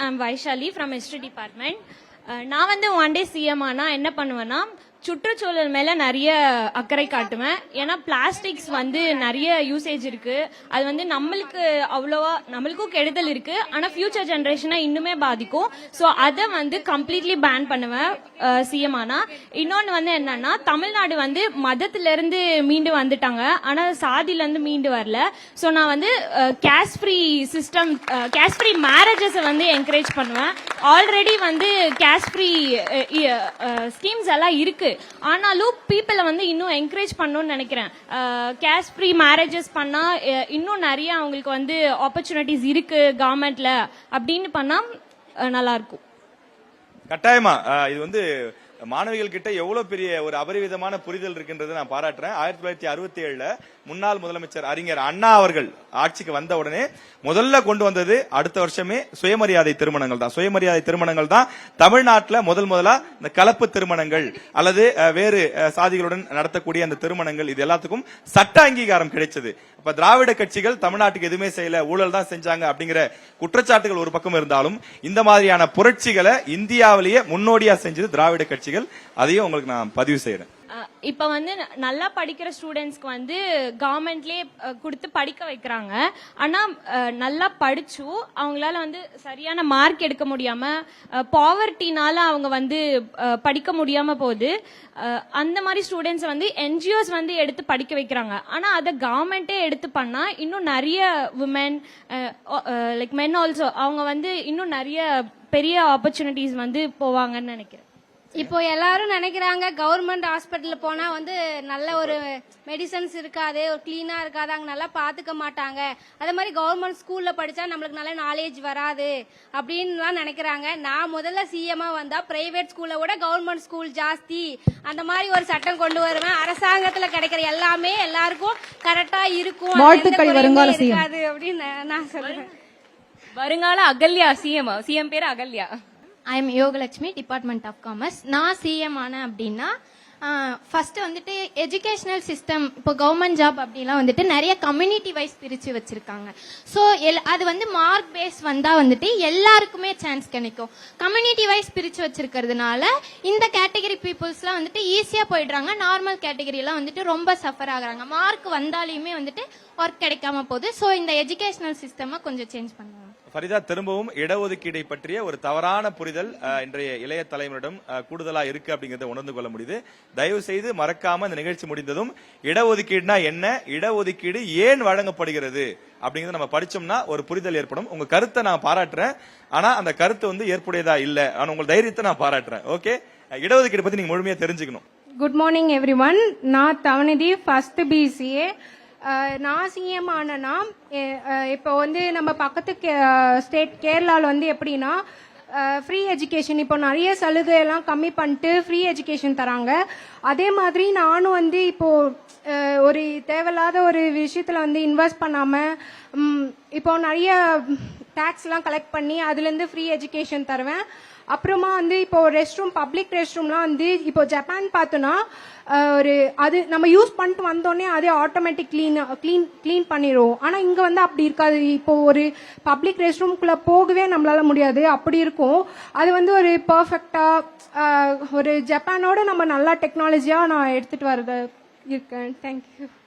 I'm Vaishali from History Department. நான் வந்து one day CM ஆனா என்ன பண்ணுவேன்னா சுற்றுச்சூழல் மேல நிறைய அக்கறை காட்டுவேன். ஏன்னா பிளாஸ்டிக்ஸ் வந்து நிறைய யூசேஜ் இருக்கு. அது வந்து நம்மளுக்கும் கெடுதல் இருக்கு. ஆனா ஃபியூச்சர் ஜெனரேஷனை இன்னுமே பாதிக்கும். ஸோ அதை வந்து கம்ப்ளீட்லி பேன் பண்ணுவேன் சிஎம் ஆனா. இன்னொன்னு வந்து என்னன்னா தமிழ்நாடு வந்து மதத்துல இருந்து மீண்டு வந்துட்டாங்க. ஆனா சாதியில இருந்து மீண்டு வரல. ஸோ நான் வந்து cash free system, cash free marriages வந்து என்கரேஜ் பண்ணுவேன். ஆல்ரெடி வந்து கேஷ் ஃப்ரீ ஸ்கீம்ஸ் எல்லாம் இருக்கு. ஆனாலும் பீப்புளை வந்து இன்னும் என்கரேஜ் பண்ணணும்னு நினைக்கிறேன். கேஷ் ஃப்ரீ மேரேஜஸ் பண்ணா இன்னும் நிறைய அவங்களுக்கு வந்து ஆப்பர்ச்சுனிட்டிஸ் இருக்கு கவர்மெண்ட்ல அப்படின்னு பண்ணா நல்லா இருக்கும். கட்டாயமா இது வந்து மாணவிகள் கிட்ட எவ்வளவு பெரிய ஒரு அபரிவிதமான புரிதல் இருக்கின்றது நான் பாராட்டுறேன். 1967 முன்னாள் முதலமைச்சர் அறிஞர் அண்ணா அவர்கள் ஆட்சிக்கு வந்த உடனே முதல்ல கொண்டு வந்தது அடுத்த வருஷமே சுயமரியாதை திருமணங்கள் தான். சுயமரியாதை திருமணங்கள் தான் தமிழ்நாட்டில் முதலா இந்த கலப்பு திருமணங்கள் அல்லது வேறு சாதிகளுடன் நடத்தக்கூடிய அந்த திருமணங்கள் இது எல்லாத்துக்கும் சட்ட அங்கீகாரம் கிடைச்சது. அப்ப திராவிட கட்சிகள் தமிழ்நாட்டுக்கு எதுவுமே செய்யல, ஊழல் தான் செஞ்சாங்க அப்படிங்கிற குற்றச்சாட்டுகள் ஒரு பக்கம் இருந்தாலும் இந்த மாதிரியான புரட்சிகளை இந்தியாவிலேயே முன்னோடியா செஞ்சது திராவிட கட்சிகள். அதையும் உங்களுக்கு நான் பதிவு செய்யறேன். இப்ப வந்து நல்லா படிக்கிற ஸ்டூடெண்ட்ஸ்க்கு வந்து கவர்மெண்ட்லயே கொடுத்து படிக்க வைக்கிறாங்க. ஆனா நல்லா படிச்சும் அவங்களால வந்து சரியான மார்க் எடுக்க முடியாம பாவர்ட்டினால அவங்க வந்து படிக்க முடியாம போகுது. அந்த மாதிரி ஸ்டூடெண்ட்ஸ் வந்து என்ஜிஓஸ் வந்து எடுத்து படிக்க வைக்கிறாங்க. ஆனா அதை கவர்மெண்டே எடுத்து பண்ணா இன்னும் நிறைய விமென் லைக் மென் ஆல்சோ அவங்க வந்து இன்னும் நிறைய பெரிய ஆப்பர்ச்சுனிட்டிஸ் வந்து போவாங்கன்னு நினைக்கிறேன். இப்போ எல்லாரும் நினைக்கிறாங்க கவர்மெண்ட் ஹாஸ்பிட்டல் போனா வந்து நல்ல ஒரு மெடிசன்ஸ் இருக்காது, ஒரு கிளீனா இருக்காது, அங்க நல்லா பாத்துக்க மாட்டாங்க. அதே மாதிரி கவர்மெண்ட் ஸ்கூல்ல படிச்சா நம்மளுக்கு நல்ல நாலேஜ் வராது அப்படின்லாம் நினைக்கிறாங்க. நான் முதல்ல சிஎம்ஆ வந்தா பிரைவேட் ஸ்கூல்ல விட கவர்மெண்ட் ஸ்கூல் ஜாஸ்தி அந்த மாதிரி ஒரு சட்டம் கொண்டு வருவேன். அரசாங்கத்துல கிடைக்கிற எல்லாமே எல்லாருக்கும் கரெக்டா இருக்கும், இருக்காது அப்படின்னு நான் சொல்றேன். வருங்கால அகல்யா சிஎம் பேரு Ahalya. I am Yogalakshmi, department of commerce. நான் சிஎம் ஆனேன் அப்படின்னா ஃபர்ஸ்ட் வந்துட்டு எஜுகேஷனல் சிஸ்டம், இப்போ கவர்மெண்ட் ஜாப் அப்படிலாம் வந்துட்டு நிறைய கம்யூனிட்டி வைஸ் பிரிச்சு வச்சிருக்காங்க. ஸோ அது வந்து மார்க் பேஸ் வந்தா வந்துட்டு எல்லாருக்குமே சான்ஸ் கிடைக்கும். கம்யூனிட்டி வைஸ் பிரிச்சு வச்சிருக்கிறதுனால இந்த கேட்டகரி பீப்புள்ஸ்லாம் வந்துட்டு ஈஸியா போயிடுறாங்க. நார்மல் கேட்டகரிலாம் வந்துட்டு ரொம்ப சஃபர் ஆகுறாங்க. மார்க் வந்தாலுமே வந்துட்டு ஒர்க் கிடைக்காம போகுது. ஸோ இந்த எஜுகேஷனல் சிஸ்டமை கொஞ்சம் சேஞ்ச் பண்ணுவாங்க. ஃபரிதா, திரும்பவும் இடஒதுக்கீடை பற்றிய ஒரு தவறான புரிதல் இன்றைய இளைய தலைமுறையிடம் கூடுதலா இருக்கு அப்படிங்கறத உணர்ந்து கொள்ள முடியுது. தயவு செய்து மறக்காம இந்த நிகழ்ச்சி முடிந்ததும் இடஒதுக்கீடுனா என்ன, இடஒதுக்கீடு ஏன் வழங்கப்படுகிறது அப்படிங்கறத நம்ம படிச்சோம்னா ஒரு புரிதல் ஏற்படும். உங்க கருத்தை நான் பாராட்டுறேன். ஆனா அந்த கருத்து வந்து ஏற்புடையதா இல்ல. ஆனா உங்க தைரியத்தை நான் பாராட்டுறேன். ஓகே, இடஒதுக்கீடு பத்தி நீங்க முழுமையா தெரிஞ்சுக்கணும். Good morning everyone. நான் தவநிதி, ஃபர்ஸ்ட் பிசிஏ. நான் சிஎம் ஆனேன்னா இப்போ வந்து நம்ம பக்கத்து ஸ்டேட் கேரளாவில் வந்து எப்படின்னா ஃப்ரீ எஜுகேஷன், இப்போ நிறைய சலுகையெல்லாம் கம்மி பண்ணிட்டு ஃப்ரீ எஜுகேஷன் தராங்க. அதே மாதிரி நானும் வந்து இப்போ ஒரு தேவையில்லாத ஒரு விஷயத்தில் வந்து இன்வெஸ்ட் பண்ணாமல் இப்போ நிறைய டேக்ஸ்லாம் கலெக்ட் பண்ணி அதுலேருந்து ஃப்ரீ எஜுகேஷன் தருவேன். அப்புறமா வந்து இப்போ ரெஸ்ட் ரூம், பப்ளிக் ரெஸ்ட் ரூம்லாம் வந்து இப்போ ஜப்பான் பார்த்தோன்னா ஒரு அது நம்ம யூஸ் பண்ணிட்டு வந்தோடனே அதே ஆட்டோமேட்டிக் கிளீன் பண்ணிடுவோம். ஆனால் இங்கே வந்து அப்படி இருக்காது. இப்போ ஒரு பப்ளிக் ரெஸ்ட் ரூம்குள்ளே போகவே நம்மளால முடியாது, அப்படி இருக்கும். அது வந்து ஒரு பர்ஃபெக்டாக ஒரு ஜப்பானோட நம்ம நல்லா டெக்னாலஜியாக நான் எடுத்துகிட்டு வரத இருக்கேன். தேங்க்யூ.